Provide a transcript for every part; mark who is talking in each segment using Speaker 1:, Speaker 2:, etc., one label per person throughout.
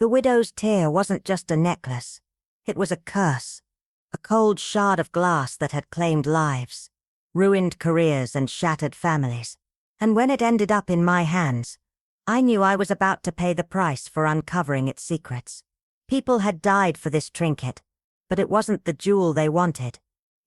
Speaker 1: The widow's tear wasn't just a necklace. It was a curse. A cold shard of glass that had claimed lives, ruined careers and shattered families. And when it ended up in my hands, I knew I was about to pay the price for uncovering its secrets. People had died for this trinket, but it wasn't the jewel they wanted.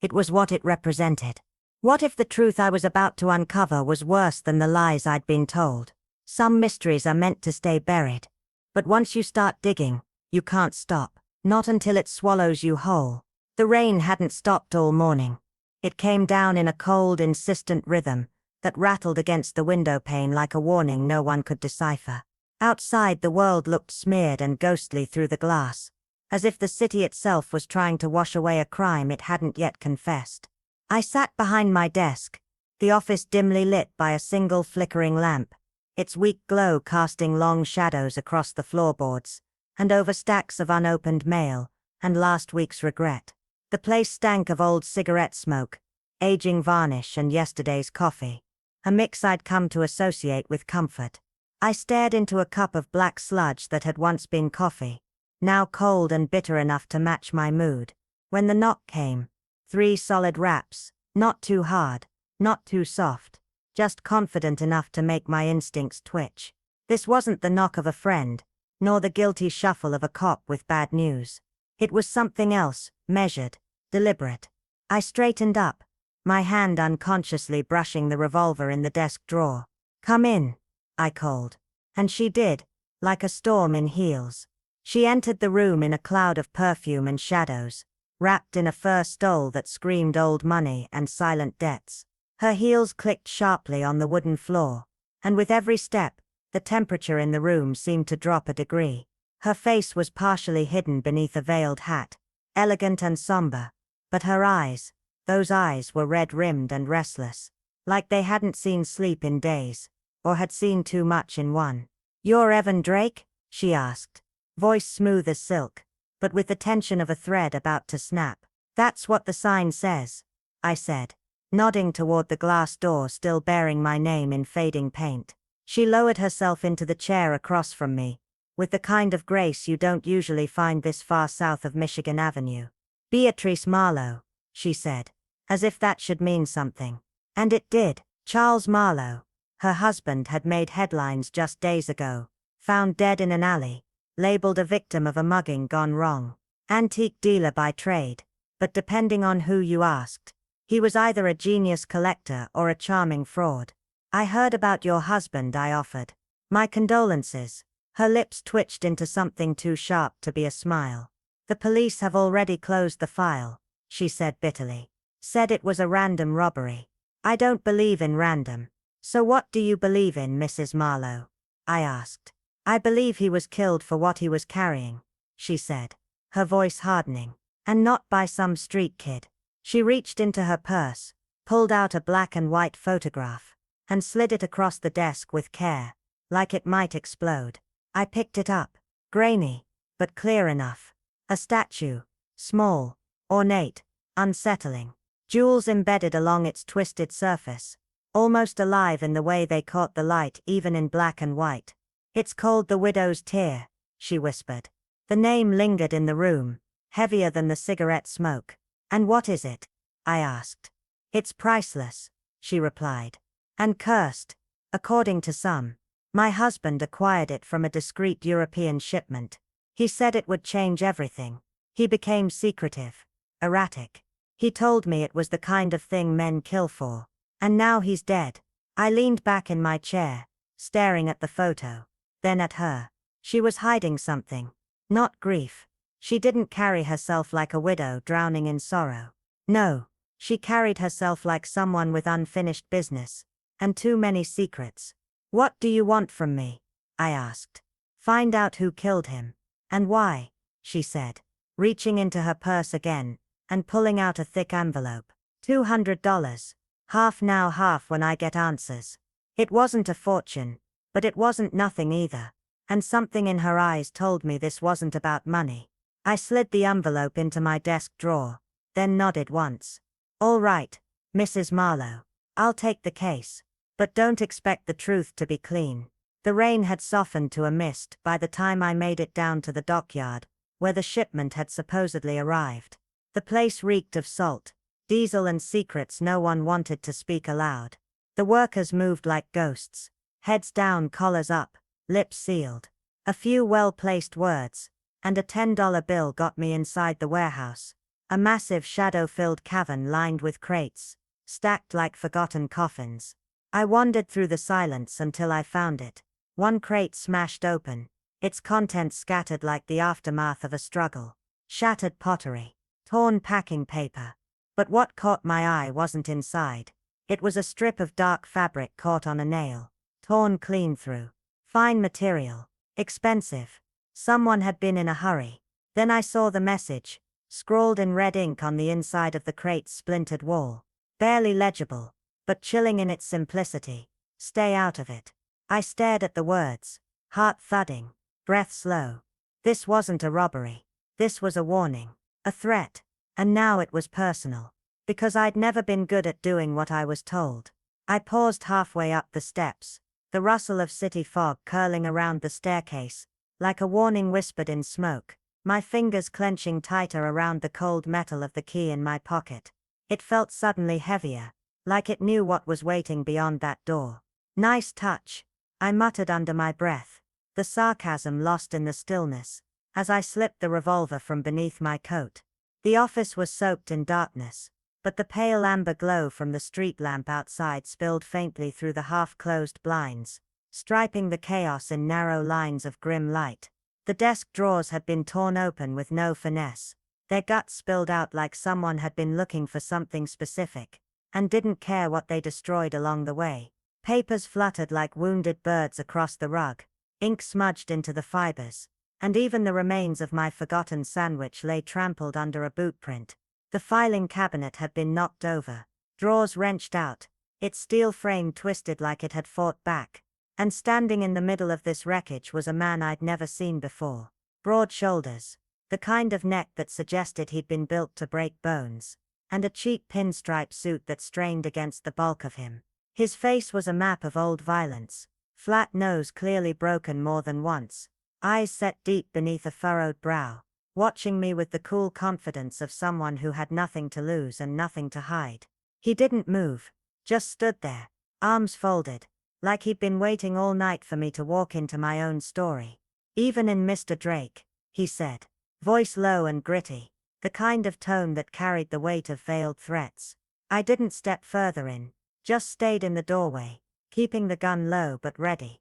Speaker 1: It was what it represented. What if the truth I was about to uncover was worse than the lies I'd been told? Some mysteries are meant to stay buried. But once you start digging, you can't stop. Not until it swallows you whole. The rain hadn't stopped all morning. It came down in a cold, insistent rhythm that rattled against the window pane like a warning no one could decipher. Outside, the world looked smeared and ghostly through the glass, as if the city itself was trying to wash away a crime it hadn't yet confessed. I sat behind my desk, the office dimly lit by a single flickering lamp, its weak glow casting long shadows across the floorboards and over stacks of unopened mail and last week's regret. The place stank of old cigarette smoke, aging varnish and yesterday's coffee, a mix I'd come to associate with comfort. I stared into a cup of black sludge that had once been coffee, now cold and bitter enough to match my mood. When the knock came, 3 solid raps, not too hard, not too soft, just confident enough to make my instincts twitch. This wasn't the knock of a friend, nor the guilty shuffle of a cop with bad news. It was something else, measured, deliberate. I straightened up, my hand unconsciously brushing the revolver in the desk drawer. "Come in," I called. And she did, like a storm in heels. She entered the room in a cloud of perfume and shadows, wrapped in a fur stole that screamed old money and silent debts. Her heels clicked sharply on the wooden floor, and with every step, the temperature in the room seemed to drop a degree. Her face was partially hidden beneath a veiled hat, elegant and somber, but her eyes, those eyes were red-rimmed and restless, like they hadn't seen sleep in days, or had seen too much in one. "You're Evan Drake?" she asked, voice smooth as silk, but with the tension of a thread about to snap. "That's what the sign says," I said, nodding toward the glass door still bearing my name in fading paint. She lowered herself into the chair across from me, with the kind of grace you don't usually find this far south of Michigan Avenue. "Beatrice Marlowe," she said, as if that should mean something. And it did. Charles Marlowe, her husband, had made headlines just days ago, found dead in an alley, labeled a victim of a mugging gone wrong. Antique dealer by trade, but depending on who you asked, he was either a genius collector or a charming fraud. "I heard about your husband," I offered. "My condolences." Her lips twitched into something too sharp to be a smile. "The police have already closed the file," she said bitterly. "Said it was a random robbery." "I don't believe in random." "So what do you believe in, Mrs. Marlowe?" I asked. "I believe he was killed for what he was carrying," she said, her voice hardening. "And not by some street kid." She reached into her purse, pulled out a black and white photograph, and slid it across the desk with care, like it might explode. I picked it up. Grainy, but clear enough. A statue. Small, ornate, unsettling. Jewels embedded along its twisted surface, almost alive in the way they caught the light even in black and white. "It's called the Widow's Tear," she whispered. The name lingered in the room, heavier than the cigarette smoke. "And what is it?" I asked. "It's priceless," she replied. "And cursed, according to some. My husband acquired it from a discreet European shipment. He said it would change everything. He became secretive, erratic. He told me it was the kind of thing men kill for. And now he's dead." I leaned back in my chair, staring at the photo, then at her. She was hiding something. Not grief. She didn't carry herself like a widow drowning in sorrow. No, she carried herself like someone with unfinished business, and too many secrets. "What do you want from me?" I asked. "Find out who killed him. And why," she said, reaching into her purse again, and pulling out a thick envelope. $200. Half now, half when I get answers. It wasn't a fortune, but it wasn't nothing either. And something in her eyes told me this wasn't about money. I slid the envelope into my desk drawer, then nodded once. "All right, Mrs. Marlowe. I'll take the case. But don't expect the truth to be clean." The rain had softened to a mist by the time I made it down to the dockyard, where the shipment had supposedly arrived. The place reeked of salt, diesel and secrets no one wanted to speak aloud. The workers moved like ghosts, heads down, collars up, lips sealed. A few well-placed words, and a $10 bill got me inside the warehouse. A massive shadow-filled cavern lined with crates, stacked like forgotten coffins. I wandered through the silence until I found it. One crate smashed open, its contents scattered like the aftermath of a struggle. Shattered pottery, torn packing paper. But what caught my eye wasn't inside. It was a strip of dark fabric caught on a nail, torn clean through. Fine material, expensive. Someone had been in a hurry. Then I saw the message, scrawled in red ink on the inside of the crate's splintered wall. Barely legible, but chilling in its simplicity. Stay out of it. I stared at the words, heart thudding, breath slow. This wasn't a robbery. This was a warning, a threat. And now it was personal. Because I'd never been good at doing what I was told. I paused halfway up the steps, the rustle of city fog curling around the staircase, like a warning whispered in smoke, my fingers clenching tighter around the cold metal of the key in my pocket. It felt suddenly heavier, like it knew what was waiting beyond that door. Nice touch, I muttered under my breath, the sarcasm lost in the stillness, as I slipped the revolver from beneath my coat. The office was soaked in darkness, but the pale amber glow from the street lamp outside spilled faintly through the half-closed blinds, striping the chaos in narrow lines of grim light. The desk drawers had been torn open with no finesse. Their guts spilled out like someone had been looking for something specific, and didn't care what they destroyed along the way. Papers fluttered like wounded birds across the rug, ink smudged into the fibers, and even the remains of my forgotten sandwich lay trampled under a boot print. The filing cabinet had been knocked over, drawers wrenched out, its steel frame twisted like it had fought back, and standing in the middle of this wreckage was a man I'd never seen before. Broad shoulders, the kind of neck that suggested he'd been built to break bones, and a cheap pinstripe suit that strained against the bulk of him. His face was a map of old violence, flat nose clearly broken more than once, eyes set deep beneath a furrowed brow, watching me with the cool confidence of someone who had nothing to lose and nothing to hide. He didn't move, just stood there, arms folded, like he'd been waiting all night for me to walk into my own story. Even in Mr. Drake, he said, voice low and gritty, the kind of tone that carried the weight of veiled threats. I didn't step further in, just stayed in the doorway, keeping the gun low but ready.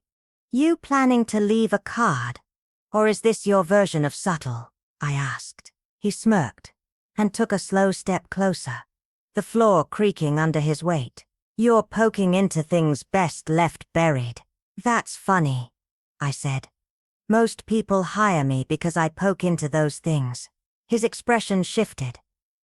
Speaker 1: You planning to leave a card? Or is this your version of subtle? I asked. He smirked, and took a slow step closer, the floor creaking under his weight. You're poking into things best left buried. That's funny, I said. Most people hire me because I poke into those things. His expression shifted,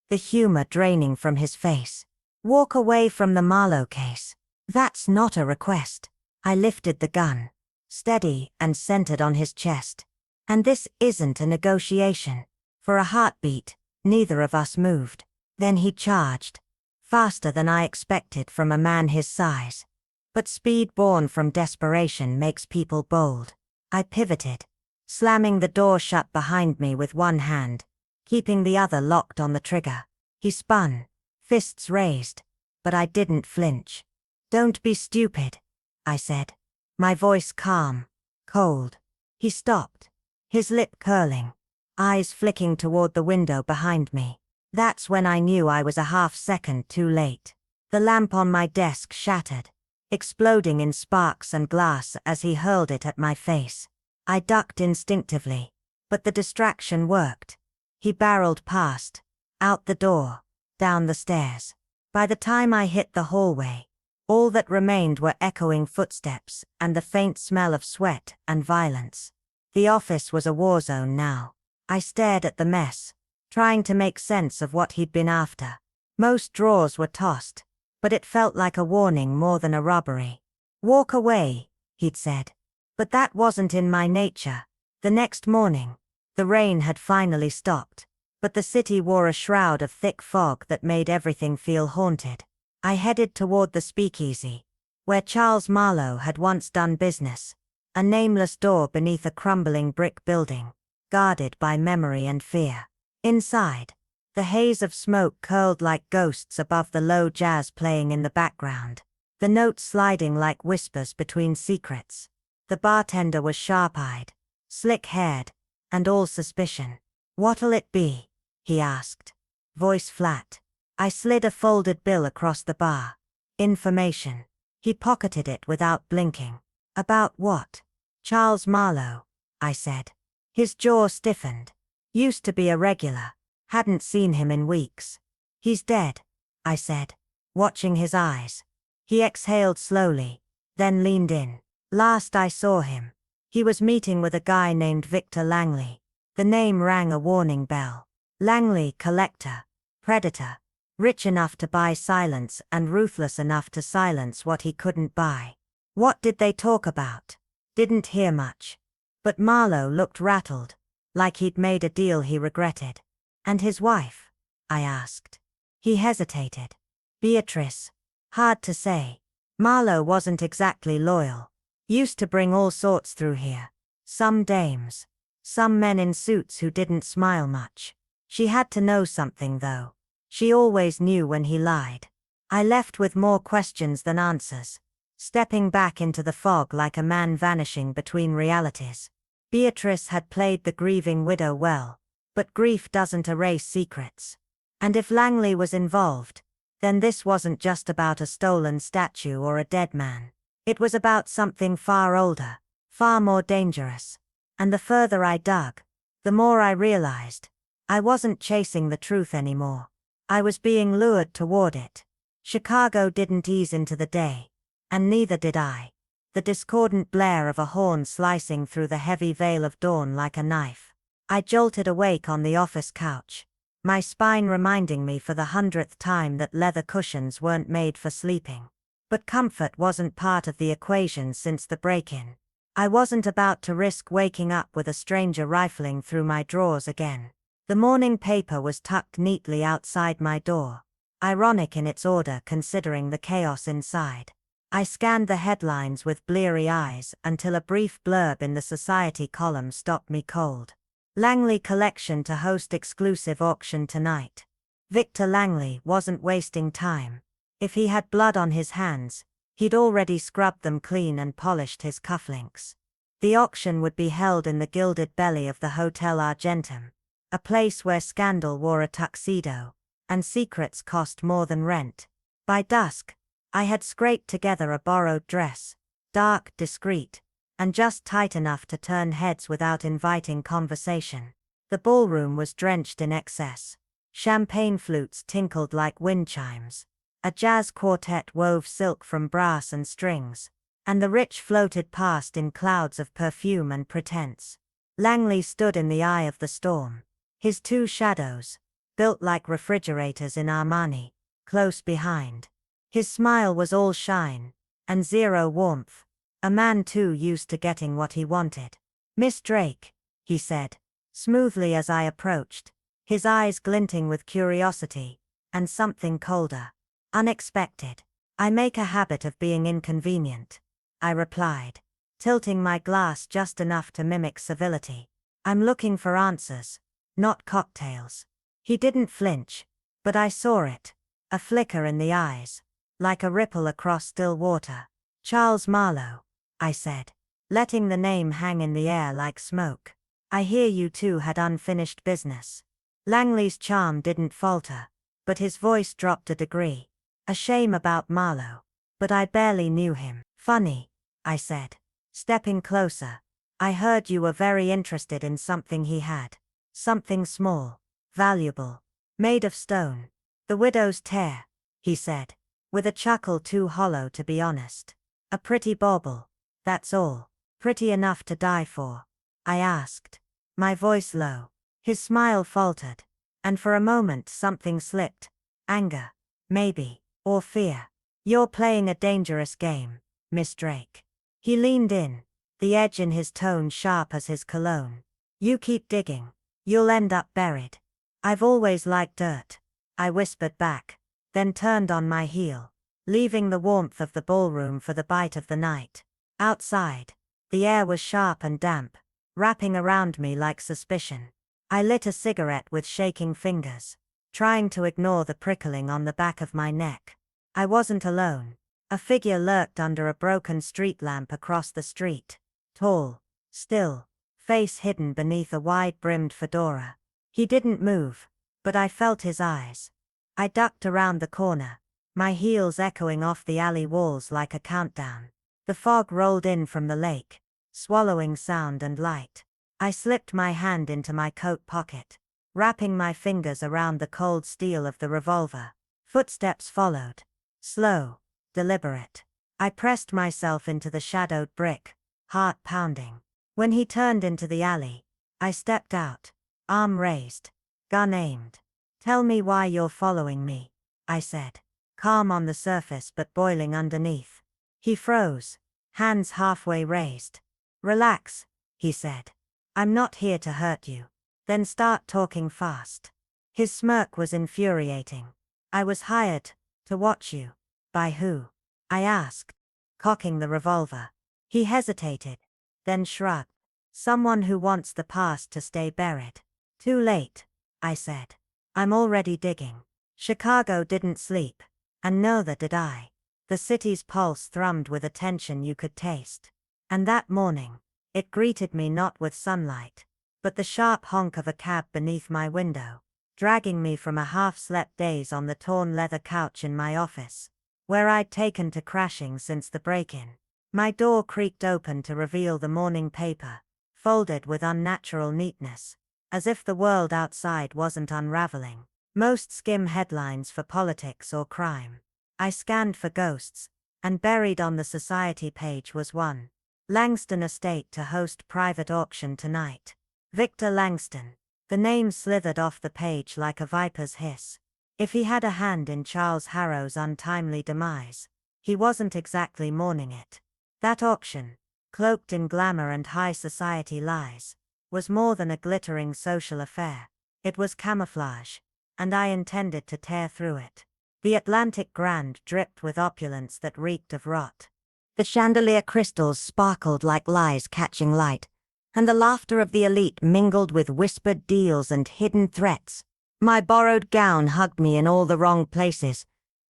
Speaker 1: the humor draining from his face. Walk away from the Marlowe case. That's not a request. I lifted the gun, steady and centered on his chest. And this isn't a negotiation. For a heartbeat, neither of us moved. Then he charged, faster than I expected from a man his size. But speed born from desperation makes people bold. I pivoted, slamming the door shut behind me with one hand, keeping the other locked on the trigger. He spun, fists raised, but I didn't flinch. Don't be stupid, I said, my voice calm, cold. He stopped, his lip curling, eyes flicking toward the window behind me. That's when I knew I was a half-second too late. The lamp on my desk shattered, exploding in sparks and glass as he hurled it at my face. I ducked instinctively, but the distraction worked. He barreled past, out the door, down the stairs. By the time I hit the hallway, all that remained were echoing footsteps and the faint smell of sweat and violence. The office was a war zone now. I stared at the mess, trying to make sense of what he'd been after. Most drawers were tossed, but it felt like a warning more than a robbery. Walk away, he'd said. But that wasn't in my nature. The next morning, the rain had finally stopped, but the city wore a shroud of thick fog that made everything feel haunted. I headed toward the speakeasy, where Charles Marlowe had once done business. A nameless door beneath a crumbling brick building, guarded by memory and fear. Inside, the haze of smoke curled like ghosts above the low jazz playing in the background, the notes sliding like whispers between secrets. The bartender was sharp-eyed, slick-haired, and all suspicion. "What'll it be?" he asked, voice flat. I slid a folded bill across the bar. "Information." He pocketed it without blinking. "About what?" "Charles Marlowe," I said. His jaw stiffened. "Used to be a regular. Hadn't seen him in weeks." "He's dead," I said, watching his eyes. He exhaled slowly, then leaned in. "Last I saw him, he was meeting with a guy named Victor Langley." The name rang a warning bell. Langley, collector, predator, rich enough to buy silence and ruthless enough to silence what he couldn't buy. What did they talk about? Didn't hear much. But Marlowe looked rattled, like he'd made a deal he regretted. "And his wife?" I asked. He hesitated. "Beatrice. Hard to say. Marlowe wasn't exactly loyal. Used to bring all sorts through here. Some dames. Some men in suits who didn't smile much. She had to know something though. She always knew when he lied." I left with more questions than answers, stepping back into the fog like a man vanishing between realities. Beatrice had played the grieving widow well, but grief doesn't erase secrets. And if Langley was involved, then this wasn't just about a stolen statue or a dead man. It was about something far older, far more dangerous. And the further I dug, the more I realized I wasn't chasing the truth anymore. I was being lured toward it. Chicago didn't ease into the day, and neither did I. The discordant blare of a horn slicing through the heavy veil of dawn like a knife. I jolted awake on the office couch, my spine reminding me for the 100th time that leather cushions weren't made for sleeping. But comfort wasn't part of the equation since the break-in. I wasn't about to risk waking up with a stranger rifling through my drawers again. The morning paper was tucked neatly outside my door, ironic in its order considering the chaos inside. I scanned the headlines with bleary eyes until a brief blurb in the Society column stopped me cold. "Langley collection to host exclusive auction tonight." Victor Langley wasn't wasting time. If he had blood on his hands, he'd already scrubbed them clean and polished his cufflinks. The auction would be held in the gilded belly of the Hotel Argentum, a place where scandal wore a tuxedo, and secrets cost more than rent. By dusk, I had scraped together a borrowed dress, dark, discreet, and just tight enough to turn heads without inviting conversation. The ballroom was drenched in excess. Champagne flutes tinkled like wind chimes. A jazz quartet wove silk from brass and strings, and the rich floated past in clouds of perfume and pretense. Langley stood in the eye of the storm, his two shadows, built like refrigerators in Armani, close behind. His smile was all shine, and zero warmth, a man too used to getting what he wanted. "Miss Drake," he said, smoothly as I approached, his eyes glinting with curiosity, and something colder. Unexpected. "I make a habit of being inconvenient," I replied, tilting my glass just enough to mimic civility. "I'm looking for answers, not cocktails." He didn't flinch, but I saw it, a flicker in the eyes, like a ripple across still water. "Charles Marlowe," I said, letting the name hang in the air like smoke. "I hear you two had unfinished business." Langley's charm didn't falter, but his voice dropped a degree. "A shame about Marlowe, but I barely knew him." "Funny," I said, stepping closer. "I heard you were very interested in something he had. Something small, valuable, made of stone." "The widow's tear," he said, with a chuckle too hollow to be honest. "A pretty bauble, that's all." "Pretty enough to die for?" I asked, my voice low. His smile faltered, and for a moment something slipped. Anger, maybe, or fear. "You're playing a dangerous game, Miss Drake." He leaned in, the edge in his tone sharp as his cologne. "You keep digging, you'll end up buried." "I've always liked dirt," I whispered back, then turned on my heel, leaving the warmth of the ballroom for the bite of the night. Outside, The air was sharp and damp, wrapping around me like suspicion. I lit a cigarette with shaking fingers, trying to ignore the prickling on the back of my neck. I wasn't alone. A figure lurked under a broken street lamp across the street. Tall, still, face hidden beneath a wide-brimmed fedora. He didn't move, but I felt his eyes. I ducked around the corner, my heels echoing off the alley walls like a countdown. The fog rolled in from the lake, swallowing sound and light. I slipped my hand into my coat pocket, wrapping my fingers around the cold steel of the revolver. Footsteps followed. Slow, deliberate. I pressed myself into the shadowed brick, heart pounding. When he turned into the alley, I stepped out, arm raised, gun aimed. "Tell me why you're following me," I said, calm on the surface but boiling underneath. He froze, hands halfway raised. "Relax," he said. "I'm not here to hurt you." "Then start talking fast." His smirk was infuriating. "I was hired to watch you." "By who?" I asked, cocking the revolver. He hesitated, then shrugged. "Someone who wants the past to stay buried." "Too late," I said. "I'm already digging." Chicago didn't sleep, and neither did I. The city's pulse thrummed with a tension you could taste. And that morning, it greeted me not with sunlight, but the sharp honk of a cab beneath my window, dragging me from a half-slept daze on the torn leather couch in my office, where I'd taken to crashing since the break-in. My door creaked open to reveal the morning paper, folded with unnatural neatness, as if the world outside wasn't unraveling. Most skim headlines for politics or crime. I scanned for ghosts, and buried on the society page was one. "Langston Estate to host private auction tonight. Victor Langston." The name slithered off the page like a viper's hiss. If he had a hand in Charles Harrow's untimely demise, he wasn't exactly mourning it. That auction, cloaked in glamour and high society lies, was more than a glittering social affair. It was camouflage, and I intended to tear through it. The Atlantic Grand dripped with opulence that reeked of rot. The chandelier crystals sparkled like lies catching light, and the laughter of the elite mingled with whispered deals and hidden threats. My borrowed gown hugged me in all the wrong places,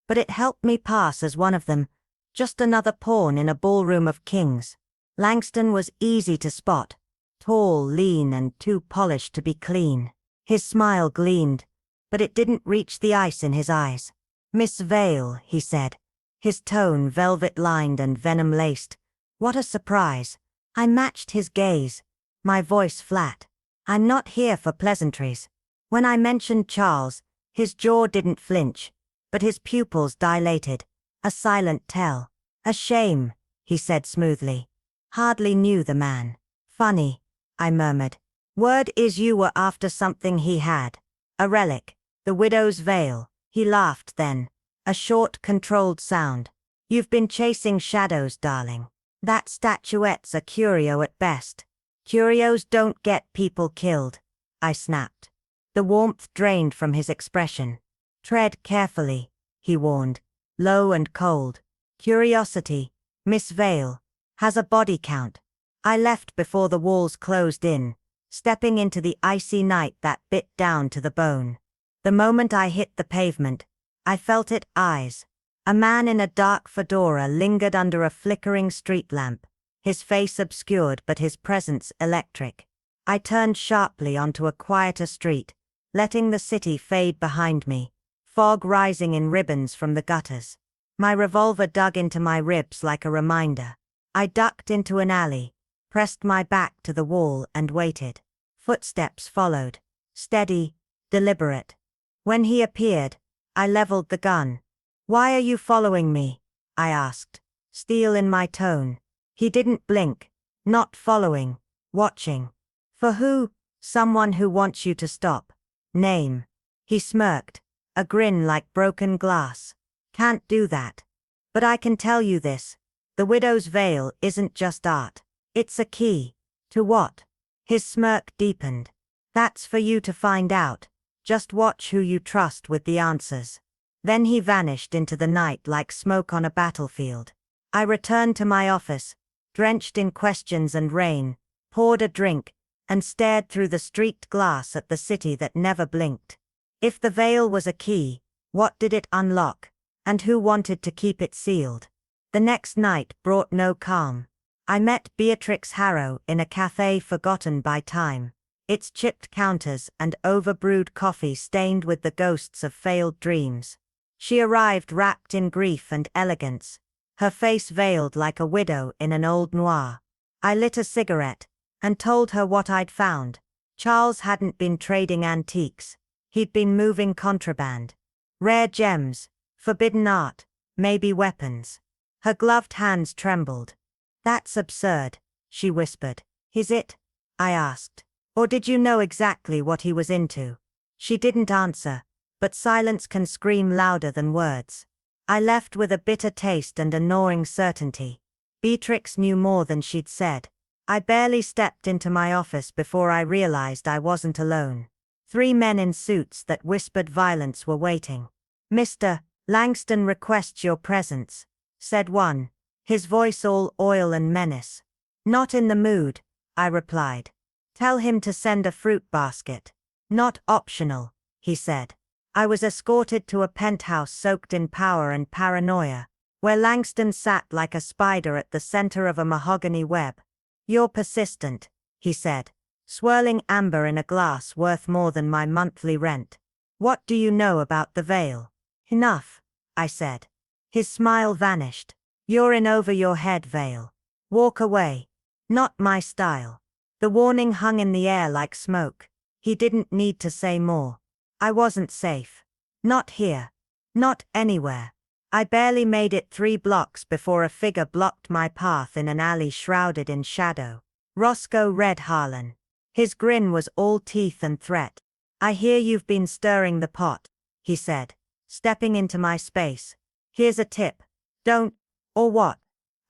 Speaker 1: but it helped me pass as one of them, just another pawn in a ballroom of kings. Langston was easy to spot, tall, lean, and too polished to be clean. His smile gleamed, but it didn't reach the ice in his eyes. "Miss Vale," he said, his tone velvet-lined and venom-laced. What a surprise. I matched his gaze, my voice flat. "I'm not here for pleasantries." When I mentioned Charles, his jaw didn't flinch, but his pupils dilated, a silent tell. "A shame," he said smoothly. Hardly knew the man. "Funny," I murmured. "Word is you were after something he had. A relic, the widow's veil." He laughed then, a short, controlled sound. "You've been chasing shadows, darling. That statuette's a curio at best." "Curios don't get people killed," I snapped. The warmth drained from his expression. "Tread carefully," he warned, low and cold. "Curiosity, Miss Vale, has a body count." I left before the walls closed in, stepping into the icy night that bit down to the bone. The moment I hit the pavement, I felt it eyes. A man in a dark fedora lingered under a flickering street lamp, his face obscured but his presence electric. I turned sharply onto a quieter street, letting the city fade behind me, fog rising in ribbons from the gutters. My revolver dug into my ribs like a reminder. I ducked into an alley, pressed my back to the wall and waited. Footsteps followed, steady, deliberate. When he appeared, I leveled the gun. "Why are you following me?" I asked, steel in my tone. He didn't blink. "Not following, watching." "For who?" "Someone who wants you to stop." "Name." He smirked, a grin like broken glass. "Can't do that. But I can tell you this. The widow's veil isn't just art. It's a key." "To what?" His smirk deepened. "That's for you to find out. Just watch who you trust with the answers." Then he vanished into the night like smoke on a battlefield. I returned to my office, drenched in questions and rain, poured a drink, and stared through the streaked glass at the city that never blinked. If the veil was a key, what did it unlock, and who wanted to keep it sealed? The next night brought no calm. I met Beatrix Harrow in a cafe forgotten by time, its chipped counters and overbrewed coffee stained with the ghosts of failed dreams. She arrived wrapped in grief and elegance, her face veiled like a widow in an old noir. I lit a cigarette, and told her what I'd found. Charles hadn't been trading antiques, he'd been moving contraband. Rare gems, forbidden art, maybe weapons. Her gloved hands trembled. "That's absurd," she whispered. "Is it?" I asked. "Or did you know exactly what he was into?" She didn't answer, but silence can scream louder than words. I left with a bitter taste and a gnawing certainty. Beatrix knew more than she'd said. I barely stepped into my office before I realized I wasn't alone. 3 men in suits that whispered violence were waiting. "Mr. Langston requests your presence," said one, his voice all oil and menace. "Not in the mood," I replied. "Tell him to send a fruit basket." "Not optional," he said. I was escorted to a penthouse soaked in power and paranoia, where Langston sat like a spider at the center of a mahogany web. "You're persistent," he said, swirling amber in a glass worth more than my monthly rent. "What do you know about the veil?" "Enough," I said. His smile vanished. "You're in over your head, Vale. Walk away." "Not my style." The warning hung in the air like smoke. He didn't need to say more. I wasn't safe. Not here. Not anywhere. I barely made it 3 blocks before a figure blocked my path in an alley shrouded in shadow. Roscoe Red Harlan. His grin was all teeth and threat. "I hear you've been stirring the pot," he said, stepping into my space. "Here's a tip." "Don't." "Or what?"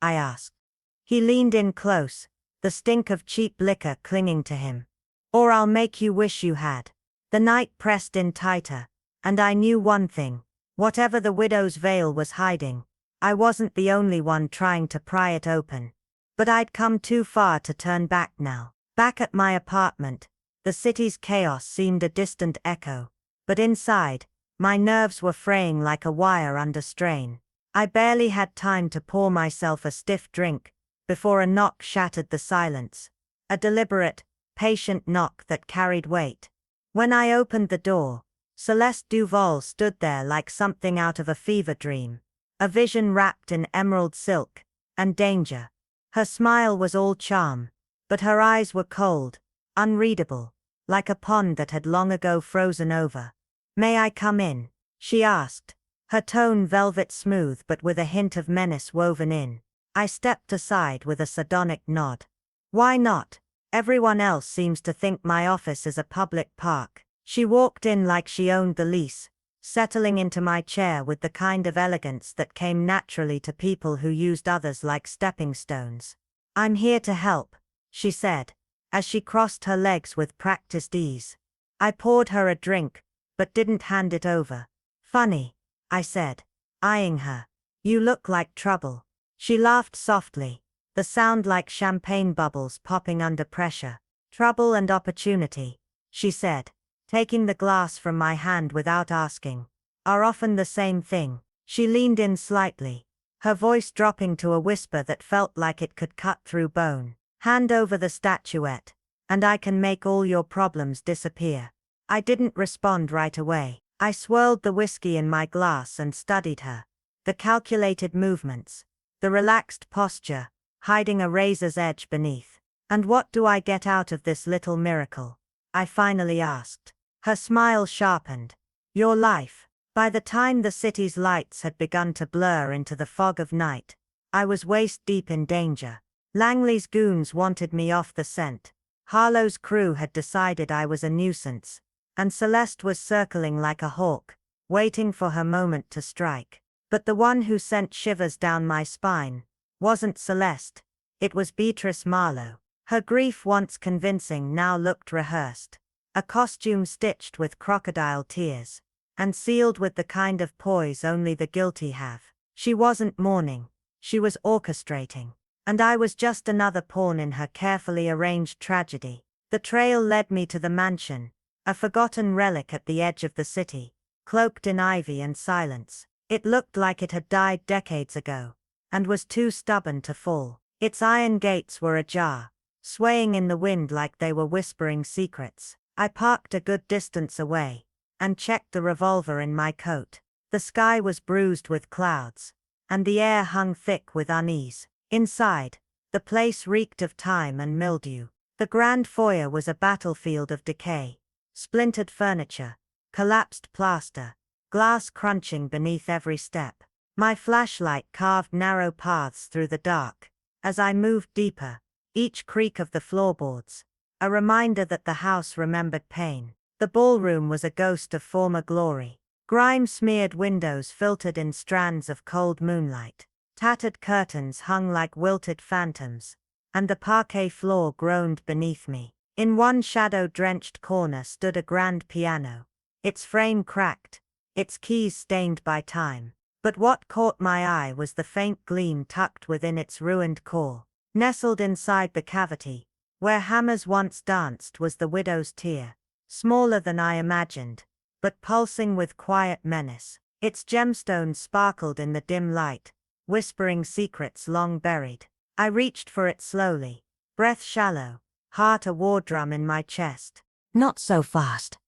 Speaker 1: I asked. He leaned in close, the stink of cheap liquor clinging to him. "Or I'll make you wish you had." The night pressed in tighter, and I knew one thing. Whatever the widow's veil was hiding, I wasn't the only one trying to pry it open. But I'd come too far to turn back now. Back at my apartment, the city's chaos seemed a distant echo. But inside, my nerves were fraying like a wire under strain. I barely had time to pour myself a stiff drink before a knock shattered the silence. A deliberate, patient knock that carried weight. When I opened the door, Celeste Duval stood there like something out of a fever dream, a vision wrapped in emerald silk and danger. Her smile was all charm, but her eyes were cold, unreadable, like a pond that had long ago frozen over. "May I come in?" she asked, her tone velvet smooth but with a hint of menace woven in. I stepped aside with a sardonic nod. "Why not? Everyone else seems to think my office is a public park." She walked in like she owned the lease, settling into my chair with the kind of elegance that came naturally to people who used others like stepping stones. "I'm here to help," she said, as she crossed her legs with practiced ease. I poured her a drink, but didn't hand it over. "Funny," I said, eyeing her. "You look like trouble." She laughed softly, the sound like champagne bubbles popping under pressure. "Trouble and opportunity," she said, taking the glass from my hand without asking, "are often the same thing." She leaned in slightly, her voice dropping to a whisper that felt like it could cut through bone. "Hand over the statuette, and I can make all your problems disappear." I didn't respond right away. I swirled the whiskey in my glass and studied her. The calculated movements, the relaxed posture, hiding a razor's edge beneath. "And what do I get out of this little miracle?" I finally asked. Her smile sharpened. "Your life." By the time the city's lights had begun to blur into the fog of night, I was waist-deep in danger. Langley's goons wanted me off the scent. Harlow's crew had decided I was a nuisance, and Celeste was circling like a hawk, waiting for her moment to strike. But the one who sent shivers down my spine wasn't Celeste, it was Beatrice Marlowe. Her grief, once convincing, now looked rehearsed. A costume stitched with crocodile tears, and sealed with the kind of poise only the guilty have. She wasn't mourning, she was orchestrating. And I was just another pawn in her carefully arranged tragedy. The trail led me to the mansion, a forgotten relic at the edge of the city, cloaked in ivy and silence. It looked like it had died decades ago, and was too stubborn to fall. Its iron gates were ajar, swaying in the wind like they were whispering secrets. I parked a good distance away, and checked the revolver in my coat. The sky was bruised with clouds, and the air hung thick with unease. Inside, the place reeked of time and mildew. The grand foyer was a battlefield of decay. Splintered furniture, collapsed plaster, glass crunching beneath every step. My flashlight carved narrow paths through the dark. As I moved deeper, each creak of the floorboards, a reminder that the house remembered pain. The ballroom was a ghost of former glory. Grime-smeared windows filtered in strands of cold moonlight. Tattered curtains hung like wilted phantoms, and the parquet floor groaned beneath me. In one shadow-drenched corner stood a grand piano, its frame cracked, its keys stained by time. But what caught my eye was the faint gleam tucked within its ruined core. Nestled inside the cavity, where hammers once danced, was the widow's tear, smaller than I imagined, but pulsing with quiet menace. Its gemstones sparkled in the dim light, whispering secrets long buried. I reached for it slowly, breath shallow, heart a war drum in my chest. "Not so fast."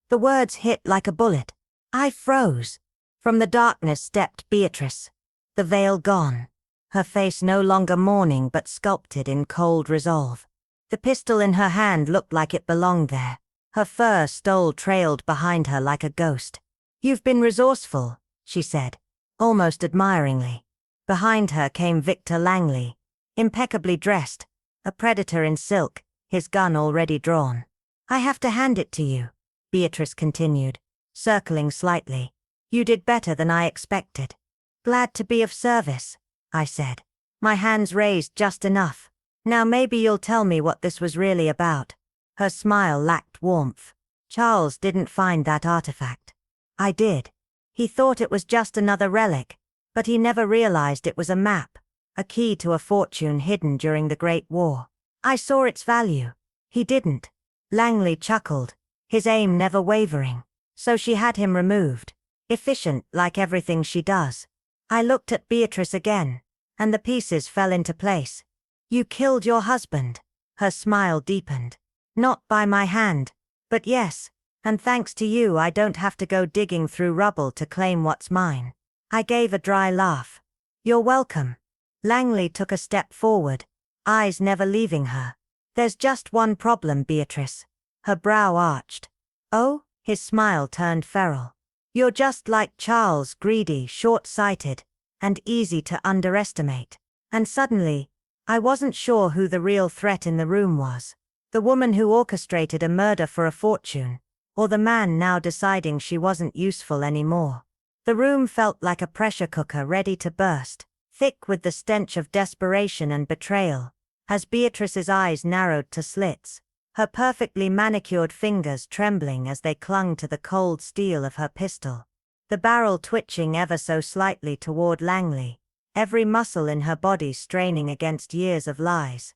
Speaker 1: The words hit like a bullet. I froze. From the darkness stepped Beatrice, the veil gone, her face no longer mourning but sculpted in cold resolve. The pistol in her hand looked like it belonged there. Her fur stole trailed behind her like a ghost. "You've been resourceful," she said, almost admiringly. Behind her came Victor Langley, impeccably dressed, a predator in silk, his gun already drawn. "I have to hand it to you," Beatrice continued, circling slightly. "You did better than I expected." "Glad to be of service," I said, my hands raised just enough. "Now maybe you'll tell me what this was really about." Her smile lacked warmth. "Charles didn't find that artifact. I did. He thought it was just another relic, but he never realized it was a map, a key to a fortune hidden during the Great War. I saw its value. He didn't." Langley chuckled, his aim never wavering. "So she had him removed. Efficient, like everything she does." I looked at Beatrice again, and the pieces fell into place. "You killed your husband." Her smile deepened. "Not by my hand, but yes, and thanks to you I don't have to go digging through rubble to claim what's mine." I gave a dry laugh. "You're welcome." Langley took a step forward, eyes never leaving her. "There's just one problem, Beatrice." Her brow arched. "Oh?" His smile turned feral. "You're just like Charles, greedy, short-sighted, and easy to underestimate." And suddenly, I wasn't sure who the real threat in the room was. The woman who orchestrated a murder for a fortune, or the man now deciding she wasn't useful anymore. The room felt like a pressure cooker ready to burst, thick with the stench of desperation and betrayal, as Beatrice's eyes narrowed to slits, her perfectly manicured fingers trembling as they clung to the cold steel of her pistol, the barrel twitching ever so slightly toward Langley, every muscle in her body straining against years of lies.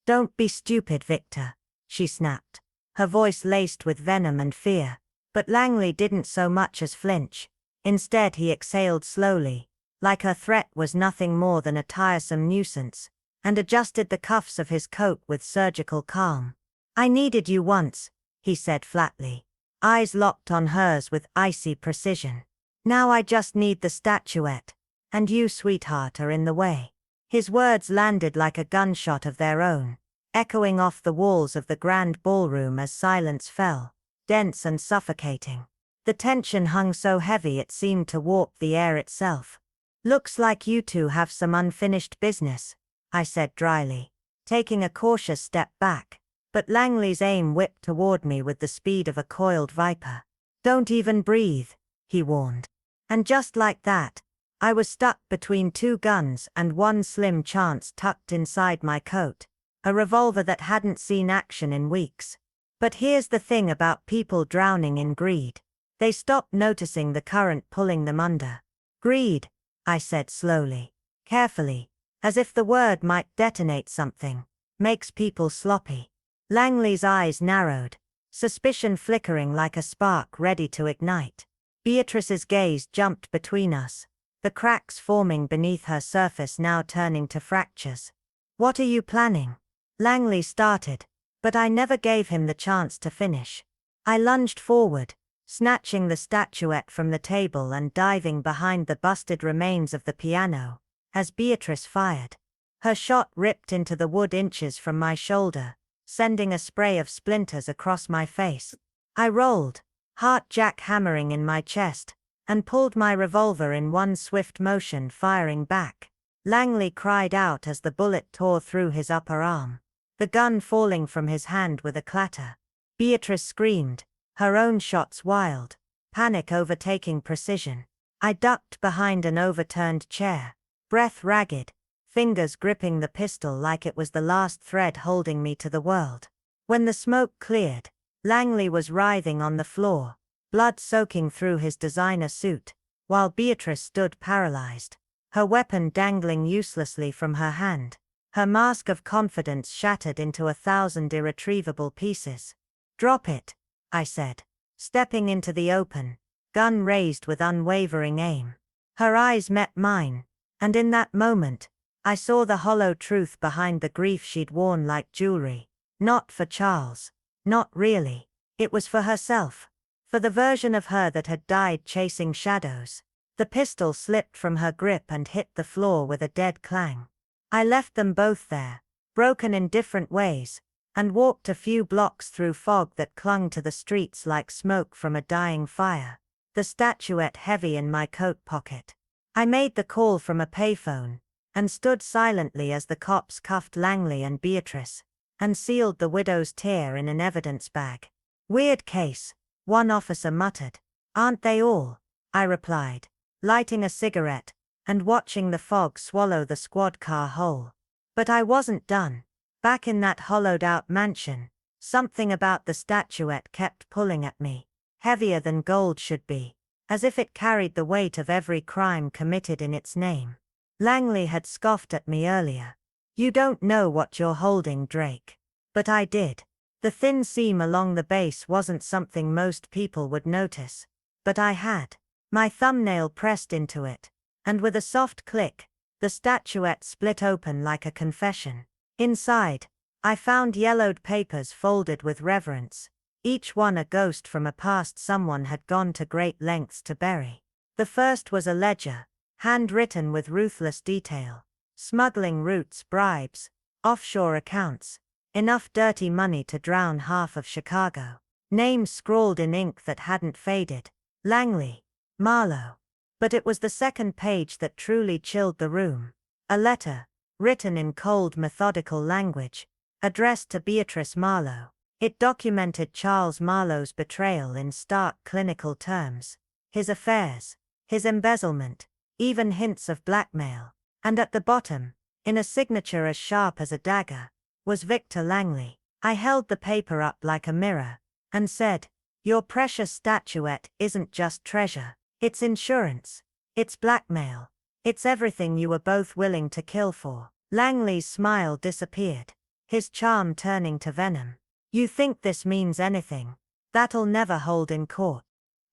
Speaker 1: "Don't be stupid, Victor," she snapped, her voice laced with venom and fear. But Langley didn't so much as flinch. Instead he exhaled slowly, like her threat was nothing more than a tiresome nuisance, and adjusted the cuffs of his coat with surgical calm. "I needed you once," he said flatly, eyes locked on hers with icy precision. "Now I just need the statuette, and you, sweetheart, are in the way." His words landed like a gunshot of their own, echoing off the walls of the grand ballroom as silence fell, dense and suffocating. The tension hung so heavy it seemed to warp the air itself. "Looks like you two have some unfinished business," I said dryly, taking a cautious step back. But Langley's aim whipped toward me with the speed of a coiled viper. "Don't even breathe," he warned. And just like that, I was stuck between two guns and one slim chance tucked inside my coat, a revolver that hadn't seen action in weeks. But here's the thing about people drowning in greed. They stop noticing the current pulling them under. "Greed," I said slowly, carefully, as if the word might detonate something, makes people sloppy. Langley's eyes narrowed, suspicion flickering like a spark ready to ignite. Beatrice's gaze jumped between us, the cracks forming beneath her surface now turning to fractures. "What are you planning?" Langley started, but I never gave him the chance to finish. I lunged forward, snatching the statuette from the table and diving behind the busted remains of the piano, as Beatrice fired. Her shot ripped into the wood inches from my shoulder, sending a spray of splinters across my face. I rolled, heart jackhammering in my chest, and pulled my revolver in one swift motion, firing back. Langley cried out as the bullet tore through his upper arm, the gun falling from his hand with a clatter. Beatrice screamed, her own shots wild, panic overtaking precision. I ducked behind an overturned chair, breath ragged, fingers gripping the pistol like it was the last thread holding me to the world. When the smoke cleared, Langley was writhing on the floor, blood soaking through his designer suit, while Beatrice stood paralyzed, her weapon dangling uselessly from her hand, her mask of confidence shattered into 1,000 irretrievable pieces. "Drop it," I said, stepping into the open, gun raised with unwavering aim. Her eyes met mine, and in that moment, I saw the hollow truth behind the grief she'd worn like jewelry. Not for Charles. Not really. It was for herself. For the version of her that had died chasing shadows. The pistol slipped from her grip and hit the floor with a dead clang. I left them both there, broken in different ways, and walked a few blocks through fog that clung to the streets like smoke from a dying fire, the statuette heavy in my coat pocket. I made the call from a payphone, and stood silently as the cops cuffed Langley and Beatrice, and sealed the widow's tear in an evidence bag. "Weird case," one officer muttered. "Aren't they all?" I replied, lighting a cigarette, and watching the fog swallow the squad car whole. But I wasn't done. Back in that hollowed-out mansion, something about the statuette kept pulling at me, heavier than gold should be, as if it carried the weight of every crime committed in its name. Langley had scoffed at me earlier. "You don't know what you're holding, Drake." But I did. The thin seam along the base wasn't something most people would notice, but I had. My thumbnail pressed into it, and with a soft click, the statuette split open like a confession. Inside, I found yellowed papers folded with reverence, each one a ghost from a past someone had gone to great lengths to bury. The first was a ledger, handwritten with ruthless detail. Smuggling routes, bribes, offshore accounts, enough dirty money to drown half of Chicago. Names scrawled in ink that hadn't faded. Langley, Marlowe. But it was the second page that truly chilled the room. A letter, written in cold, methodical language, addressed to Beatrice Marlowe. It documented Charles Marlowe's betrayal in stark clinical terms, his affairs, his embezzlement, even hints of blackmail. And at the bottom, in a signature as sharp as a dagger, was Victor Langley. I held the paper up like a mirror, and said, "Your precious statuette isn't just treasure. It's insurance. It's blackmail. It's everything you were both willing to kill for." Langley's smile disappeared, his charm turning to venom. "You think this means anything? That'll never hold in court."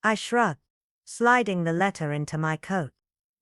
Speaker 1: I shrugged, sliding the letter into my coat.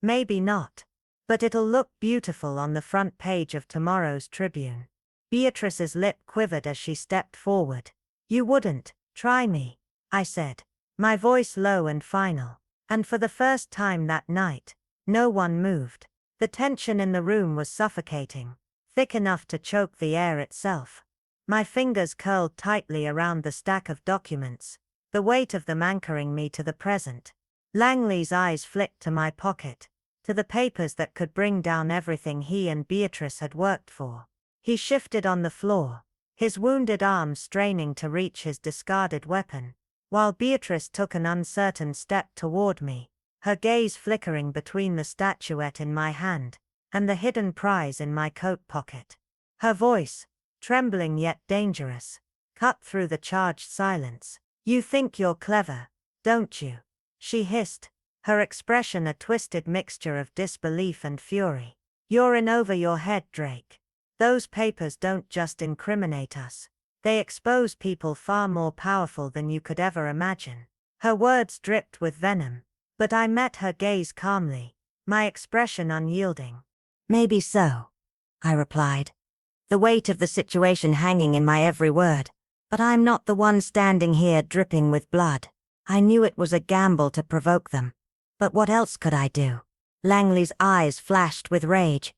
Speaker 1: "Maybe not. But it'll look beautiful on the front page of tomorrow's Tribune." Beatrice's lip quivered as she stepped forward. "You wouldn't try me," I said, my voice low and final. And for the first time that night, no one moved. The tension in the room was suffocating, thick enough to choke the air itself. My fingers curled tightly around the stack of documents, the weight of them anchoring me to the present. Langley's eyes flicked to my pocket, to the papers that could bring down everything he and Beatrice had worked for. He shifted on the floor, his wounded arm straining to reach his discarded weapon, while Beatrice took an uncertain step toward me, her gaze flickering between the statuette in my hand and the hidden prize in my coat pocket. Her voice, trembling yet dangerous, cut through the charged silence. "You think you're clever, don't you?" she hissed, her expression a twisted mixture of disbelief and fury. You're in over your head, Drake. Those papers don't just incriminate us. They expose people far more powerful than you could ever imagine. Her words dripped with venom, but I met her gaze calmly, my expression unyielding. Maybe so, I replied, the weight of the situation hanging in my every word. But I'm not the one standing here dripping with blood. I knew it was a gamble to provoke them. But what else could I do? Langley's eyes flashed with rage,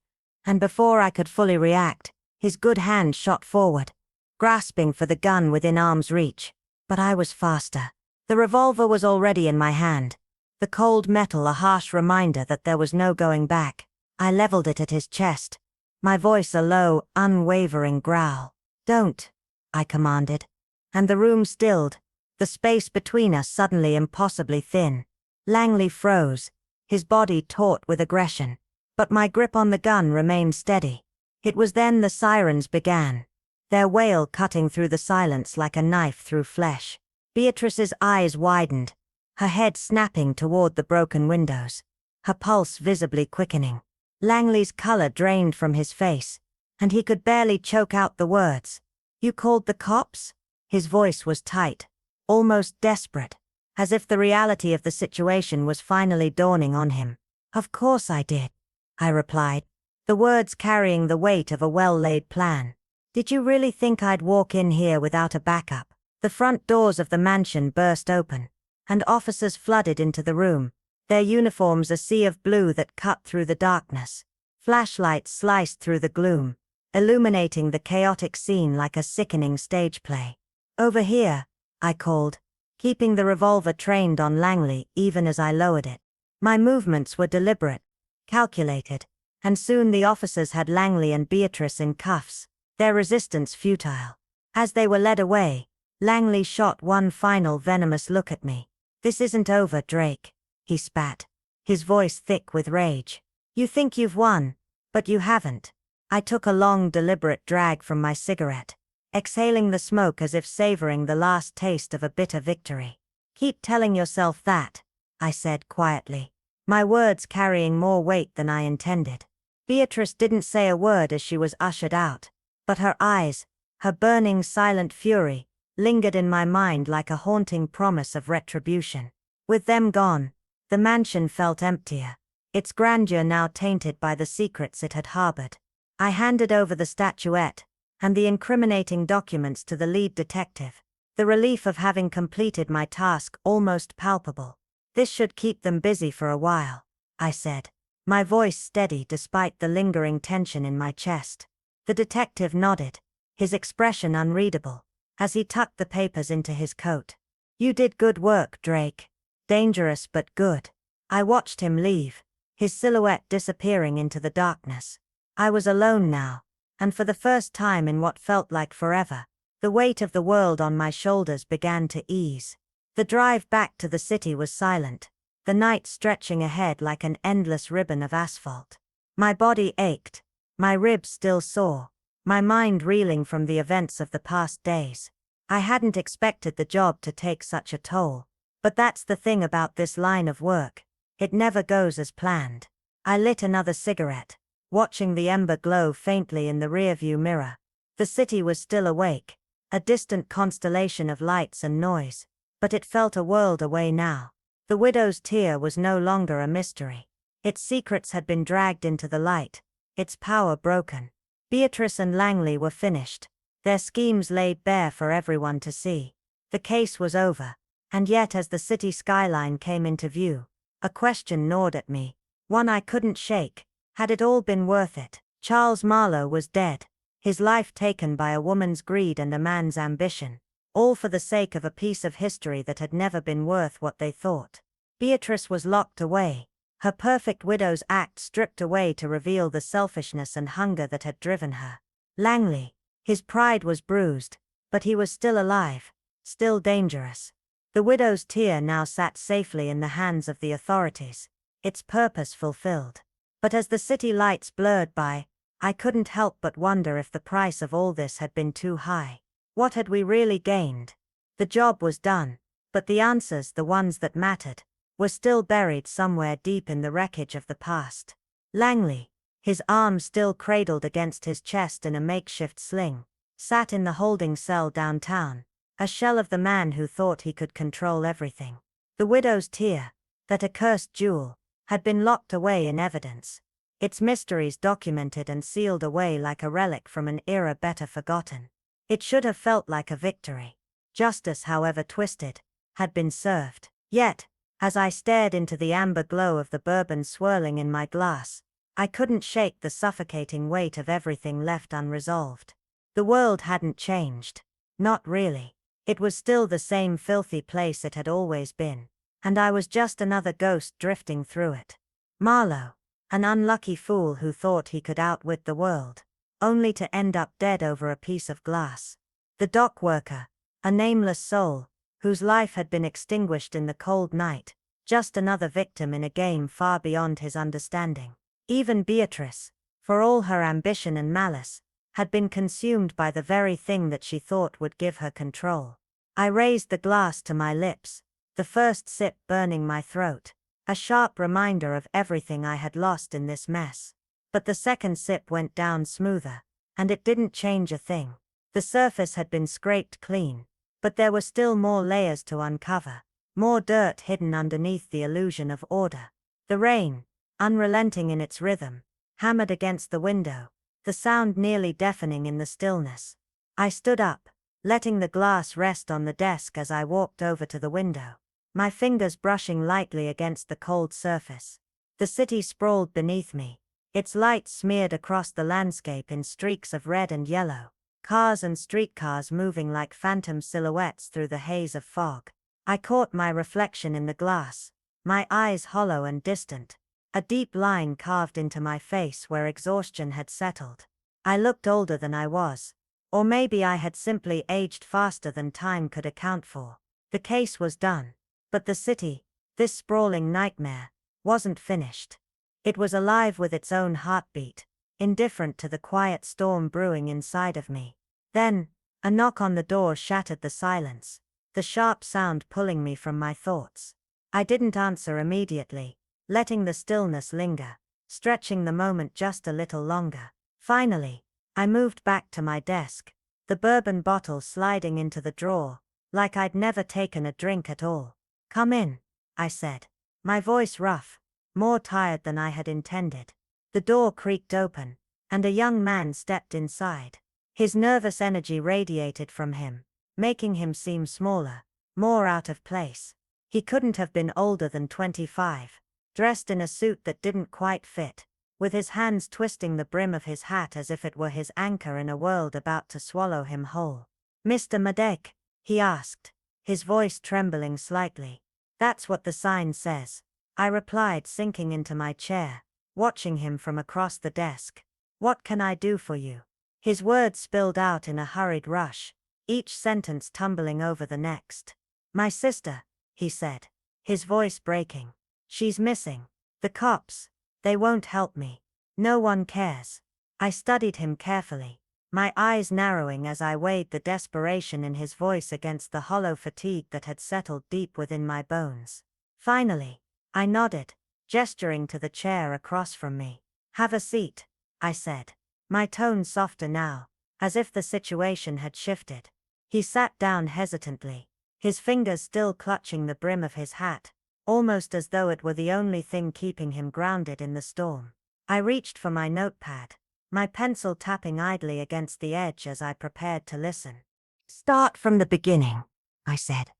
Speaker 1: and before I could fully react, his good hand shot forward, grasping for the gun within arm's reach. But I was faster. The revolver was already in my hand, the cold metal a harsh reminder that there was no going back. I leveled it at his chest, my voice a low, unwavering growl. "Don't," I commanded. And the room stilled, the space between us suddenly impossibly thin. Langley froze, his body taut with aggression, but my grip on the gun remained steady. It was then the sirens began, their wail cutting through the silence like a knife through flesh. Beatrice's eyes widened, her head snapping toward the broken windows, her pulse visibly quickening. Langley's color drained from his face, and he could barely choke out the words. "You called the cops?" His voice was tight, almost desperate, as if the reality of the situation was finally dawning on him. "Of course I did," I replied, the words carrying the weight of a well-laid plan. "Did you really think I'd walk in here without a backup?" The front doors of the mansion burst open, and officers flooded into the room, their uniforms a sea of blue that cut through the darkness. Flashlights sliced through the gloom, illuminating the chaotic scene like a sickening stage play. "Over here," I called, keeping the revolver trained on Langley even as I lowered it. My movements were deliberate, calculated, and soon the officers had Langley and Beatrice in cuffs, their resistance futile. As they were led away, Langley shot one final venomous look at me. "This isn't over, Drake," he spat, his voice thick with rage. "You think you've won, but you haven't." I took a long, deliberate drag from my cigarette, exhaling the smoke as if savoring the last taste of a bitter victory. "Keep telling yourself that," I said quietly, my words carrying more weight than I intended. Beatrice didn't say a word as she was ushered out, but her eyes, her burning silent fury, lingered in my mind like a haunting promise of retribution. With them gone, the mansion felt emptier, its grandeur now tainted by the secrets it had harbored. I handed over the statuette and the incriminating documents to the lead detective, the relief of having completed my task almost palpable. "This should keep them busy for a while," I said, my voice steady despite the lingering tension in my chest. The detective nodded, his expression unreadable, as he tucked the papers into his coat. "You did good work, Drake. Dangerous but good." I watched him leave, his silhouette disappearing into the darkness. I was alone now, and for the first time in what felt like forever, the weight of the world on my shoulders began to ease. The drive back to the city was silent, the night stretching ahead like an endless ribbon of asphalt. My body ached, my ribs still sore, my mind reeling from the events of the past days. I hadn't expected the job to take such a toll, but that's the thing about this line of work, it never goes as planned. I lit another cigarette, watching the ember glow faintly in the rearview mirror. The city was still awake, a distant constellation of lights and noise, but it felt a world away now. The widow's tear was no longer a mystery. Its secrets had been dragged into the light, its power broken. Beatrice and Langley were finished, their schemes laid bare for everyone to see. The case was over, and yet as the city skyline came into view, a question gnawed at me, one I couldn't shake. Had it all been worth it? Charles Marlowe was dead, his life taken by a woman's greed and a man's ambition, all for the sake of a piece of history that had never been worth what they thought. Beatrice was locked away, her perfect widow's act stripped away to reveal the selfishness and hunger that had driven her. Langley, his pride was bruised, but he was still alive, still dangerous. The widow's tear now sat safely in the hands of the authorities, its purpose fulfilled. But as the city lights blurred by, I couldn't help but wonder if the price of all this had been too high. What had we really gained? The job was done, but the answers, the ones that mattered, were still buried somewhere deep in the wreckage of the past. Langley, his arm still cradled against his chest in a makeshift sling, sat in the holding cell downtown, a shell of the man who thought he could control everything. The widow's tear, that accursed jewel, had been locked away in evidence, its mysteries documented and sealed away like a relic from an era better forgotten. It should have felt like a victory. Justice, however twisted, had been served. Yet, as I stared into the amber glow of the bourbon swirling in my glass, I couldn't shake the suffocating weight of everything left unresolved. The world hadn't changed. Not really. It was still the same filthy place it had always been, and I was just another ghost drifting through it. Marlowe, an unlucky fool who thought he could outwit the world, only to end up dead over a piece of glass. The dock worker, a nameless soul, whose life had been extinguished in the cold night, just another victim in a game far beyond his understanding. Even Beatrice, for all her ambition and malice, had been consumed by the very thing that she thought would give her control. I raised the glass to my lips, the first sip burning my throat, a sharp reminder of everything I had lost in this mess. But the second sip went down smoother, and it didn't change a thing. The surface had been scraped clean, but there were still more layers to uncover, more dirt hidden underneath the illusion of order. The rain, unrelenting in its rhythm, hammered against the window, the sound nearly deafening in the stillness. I stood up, letting the glass rest on the desk as I walked over to the window, my fingers brushing lightly against the cold surface. The city sprawled beneath me, its light smeared across the landscape in streaks of red and yellow, cars and streetcars moving like phantom silhouettes through the haze of fog. I caught my reflection in the glass, my eyes hollow and distant, a deep line carved into my face where exhaustion had settled. I looked older than I was, or maybe I had simply aged faster than time could account for. The case was done, but the city, this sprawling nightmare, wasn't finished. It was alive with its own heartbeat, indifferent to the quiet storm brewing inside of me. Then, a knock on the door shattered the silence, the sharp sound pulling me from my thoughts. I didn't answer immediately, letting the stillness linger, stretching the moment just a little longer. Finally, I moved back to my desk, the bourbon bottle sliding into the drawer, like I'd never taken a drink at all. "Come in," I said, my voice rough, more tired than I had intended. The door creaked open, and a young man stepped inside. His nervous energy radiated from him, making him seem smaller, more out of place. He couldn't have been older than 25, dressed in a suit that didn't quite fit, with his hands twisting the brim of his hat as if it were his anchor in a world about to swallow him whole. "Mr. Madec?" he asked, his voice trembling slightly. "That's what the sign says," I replied, sinking into my chair, watching him from across the desk. "What can I do for you?" His words spilled out in a hurried rush, each sentence tumbling over the next. "My sister," he said, his voice breaking. "She's missing. The cops, they won't help me. No one cares." I studied him carefully, my eyes narrowing as I weighed the desperation in his voice against the hollow fatigue that had settled deep within my bones. Finally, I nodded, gesturing to the chair across from me. "Have a seat," I said, my tone softer now, as if the situation had shifted. He sat down hesitantly, his fingers still clutching the brim of his hat, almost as though it were the only thing keeping him grounded in the storm. I reached for my notepad, my pencil tapping idly against the edge as I prepared to listen. "Start from the beginning," I said,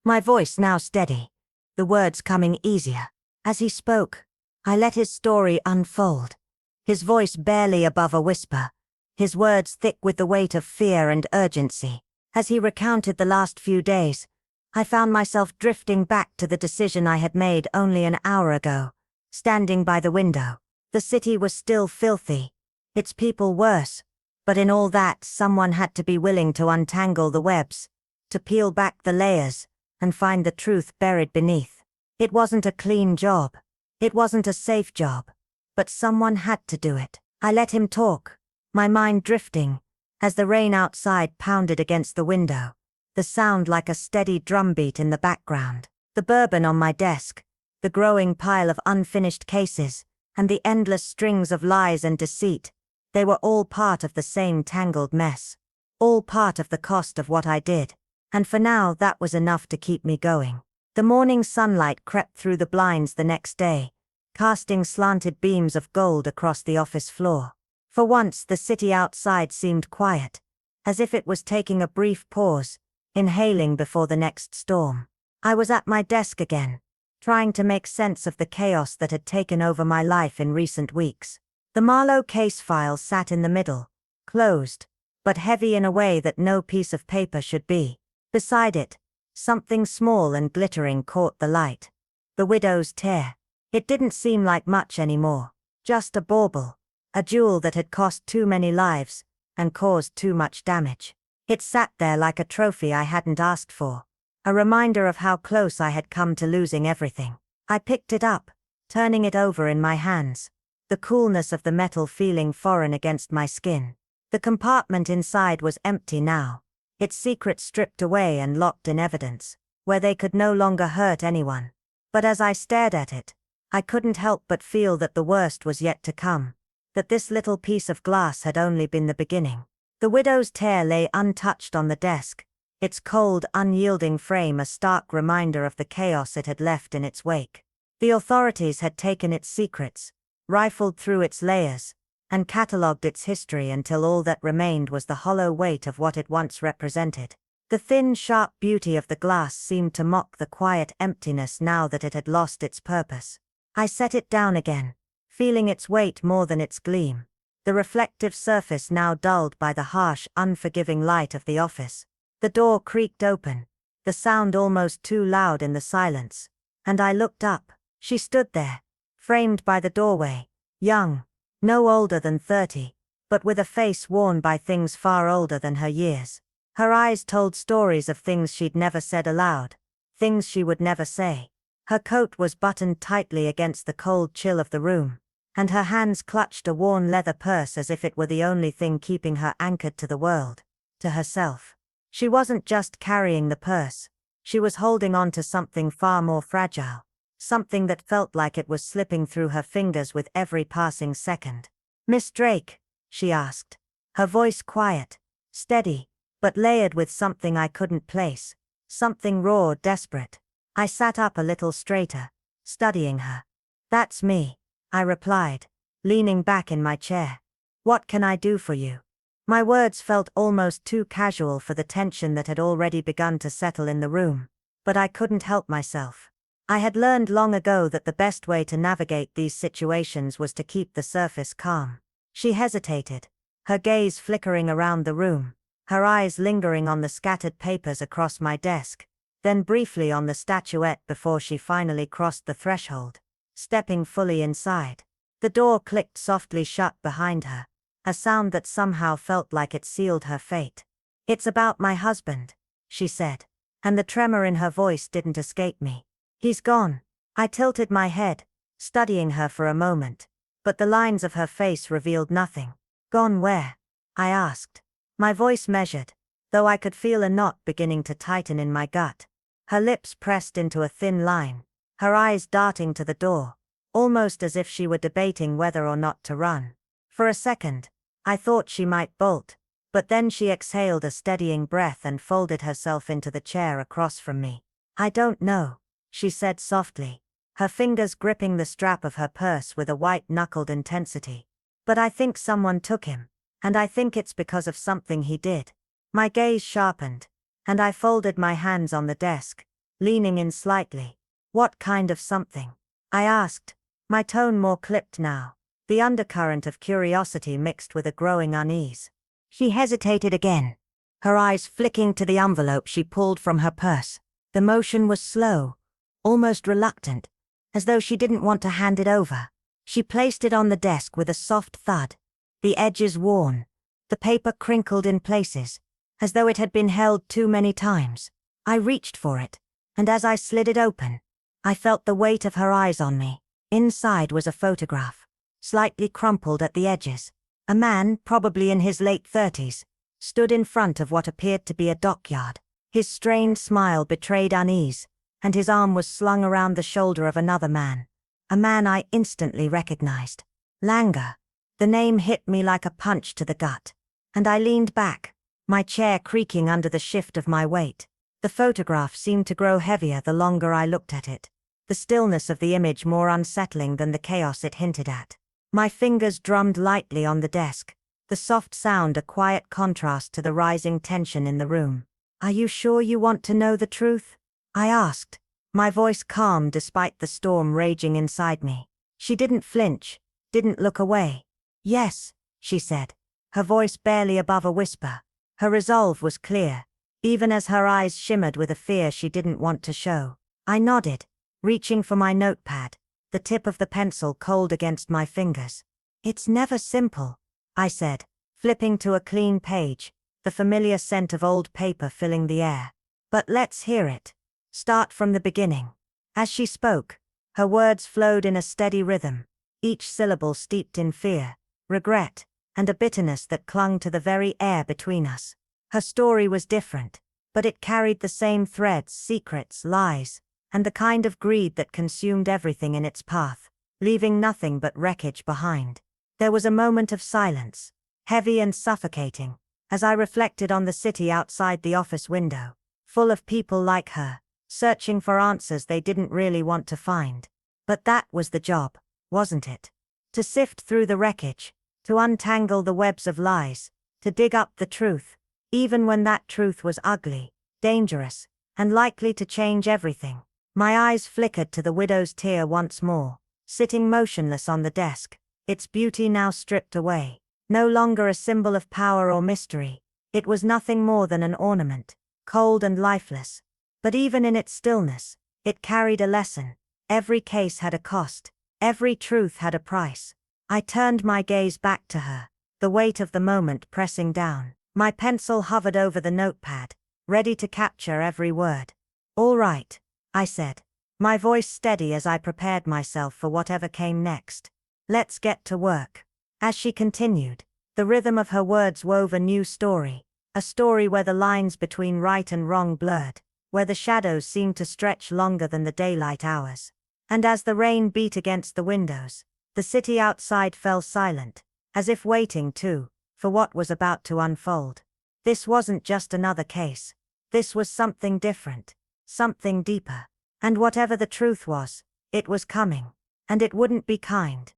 Speaker 1: my voice now steady, the words coming easier. As he spoke, I let his story unfold, his voice barely above a whisper, his words thick with the weight of fear and urgency. As he recounted the last few days, I found myself drifting back to the decision I had made only an hour ago, standing by the window. The city was still filthy, its people worse, but in all that someone had to be willing to untangle the webs, to peel back the layers, and find the truth buried beneath. It wasn't a clean job, it wasn't a safe job, but someone had to do it. I let him talk, my mind drifting, as the rain outside pounded against the window, the sound like a steady drumbeat in the background. The bourbon on my desk, the growing pile of unfinished cases, and the endless strings of lies and deceit, they were all part of the same tangled mess. All part of the cost of what I did. And for now that was enough to keep me going. The morning sunlight crept through the blinds the next day, casting slanted beams of gold across the office floor. For once the city outside seemed quiet, as if it was taking a brief pause, inhaling before the next storm. I was at my desk again, trying to make sense of the chaos that had taken over my life in recent weeks. The Marlowe case file sat in the middle, closed, but heavy in a way that no piece of paper should be. Beside it, something small and glittering caught the light. The widow's tear. It didn't seem like much anymore. Just a bauble. A jewel that had cost too many lives, and caused too much damage. It sat there like a trophy I hadn't asked for. A reminder of how close I had come to losing everything. I picked it up, turning it over in my hands. The coolness of the metal feeling foreign against my skin. The compartment inside was empty now. Its secrets stripped away and locked in evidence, where they could no longer hurt anyone. But as I stared at it, I couldn't help but feel that the worst was yet to come. That this little piece of glass had only been the beginning. The widow's tear lay untouched on the desk, its cold, unyielding frame a stark reminder of the chaos it had left in its wake. The authorities had taken its secrets, rifled through its layers, and catalogued its history until all that remained was the hollow weight of what it once represented. The thin, sharp beauty of the glass seemed to mock the quiet emptiness now that it had lost its purpose. I set it down again, feeling its weight more than its gleam. The reflective surface now dulled by the harsh, unforgiving light of the office. The door creaked open, the sound almost too loud in the silence, and I looked up. She stood there, framed by the doorway, young, no older than 30, but with a face worn by things far older than her years. Her eyes told stories of things she'd never said aloud, things she would never say. Her coat was buttoned tightly against the cold chill of the room, and her hands clutched a worn leather purse as if it were the only thing keeping her anchored to the world, to herself. She wasn't just carrying the purse, she was holding on to something far more fragile, something that felt like it was slipping through her fingers with every passing second. "Miss Drake?" she asked, her voice quiet, steady, but layered with something I couldn't place, something raw, desperate. I sat up a little straighter, studying her. "That's me," I replied, leaning back in my chair. "What can I do for you?" My words felt almost too casual for the tension that had already begun to settle in the room, but I couldn't help myself. I had learned long ago that the best way to navigate these situations was to keep the surface calm. She hesitated, her gaze flickering around the room, her eyes lingering on the scattered papers across my desk, then briefly on the statuette before she finally crossed the threshold, stepping fully inside. The door clicked softly shut behind her, a sound that somehow felt like it sealed her fate. "It's about my husband," she said, and the tremor in her voice didn't escape me. "He's gone." I tilted my head, studying her for a moment, but the lines of her face revealed nothing. "Gone where?" I asked. My voice measured, though I could feel a knot beginning to tighten in my gut. Her lips pressed into a thin line, her eyes darting to the door, almost as if she were debating whether or not to run. For a second, I thought she might bolt, but then she exhaled a steadying breath and folded herself into the chair across from me. "I don't know," she said softly, her fingers gripping the strap of her purse with a white-knuckled intensity. "But I think someone took him, and I think it's because of something he did." My gaze sharpened, and I folded my hands on the desk, leaning in slightly. "What kind of something?" I asked, my tone more clipped now, the undercurrent of curiosity mixed with a growing unease. She hesitated again, her eyes flicking to the envelope she pulled from her purse. The motion was slow, almost reluctant, as though she didn't want to hand it over. She placed it on the desk with a soft thud, the edges worn, the paper crinkled in places, as though it had been held too many times. I reached for it, and as I slid it open, I felt the weight of her eyes on me. Inside was a photograph, slightly crumpled at the edges. A man, probably in his late 30s, stood in front of what appeared to be a dockyard. His strained smile betrayed unease, and his arm was slung around the shoulder of another man, a man I instantly recognized. Langer. The name hit me like a punch to the gut, and I leaned back, my chair creaking under the shift of my weight. The photograph seemed to grow heavier the longer I looked at it, the stillness of the image more unsettling than the chaos it hinted at. My fingers drummed lightly on the desk, the soft sound a quiet contrast to the rising tension in the room. "Are you sure you want to know the truth?" I asked, my voice calm despite the storm raging inside me. She didn't flinch, didn't look away. "Yes," she said, her voice barely above a whisper. Her resolve was clear, even as her eyes shimmered with a fear she didn't want to show. I nodded, reaching for my notepad, the tip of the pencil cold against my fingers. "It's never simple," I said, flipping to a clean page, the familiar scent of old paper filling the air. "But let's hear it. Start from the beginning." As she spoke, her words flowed in a steady rhythm, each syllable steeped in fear, regret, and a bitterness that clung to the very air between us. Her story was different, but it carried the same threads, secrets, lies, and the kind of greed that consumed everything in its path, leaving nothing but wreckage behind. There was a moment of silence, heavy and suffocating, as I reflected on the city outside the office window, full of people like her, searching for answers they didn't really want to find. But that was the job, wasn't it? To sift through the wreckage, to untangle the webs of lies, to dig up the truth, even when that truth was ugly, dangerous, and likely to change everything. My eyes flickered to the widow's tear once more, sitting motionless on the desk, its beauty now stripped away. No longer a symbol of power or mystery, it was nothing more than an ornament, cold and lifeless. But even in its stillness, it carried a lesson. Every case had a cost, every truth had a price. I turned my gaze back to her, the weight of the moment pressing down. My pencil hovered over the notepad, ready to capture every word. "All right," I said, my voice steady as I prepared myself for whatever came next. "Let's get to work." As she continued, the rhythm of her words wove a new story, a story where the lines between right and wrong blurred, where the shadows seemed to stretch longer than the daylight hours. And as the rain beat against the windows, the city outside fell silent, as if waiting, too, for what was about to unfold. This wasn't just another case. This was something different, something deeper. And whatever the truth was, it was coming. And it wouldn't be kind.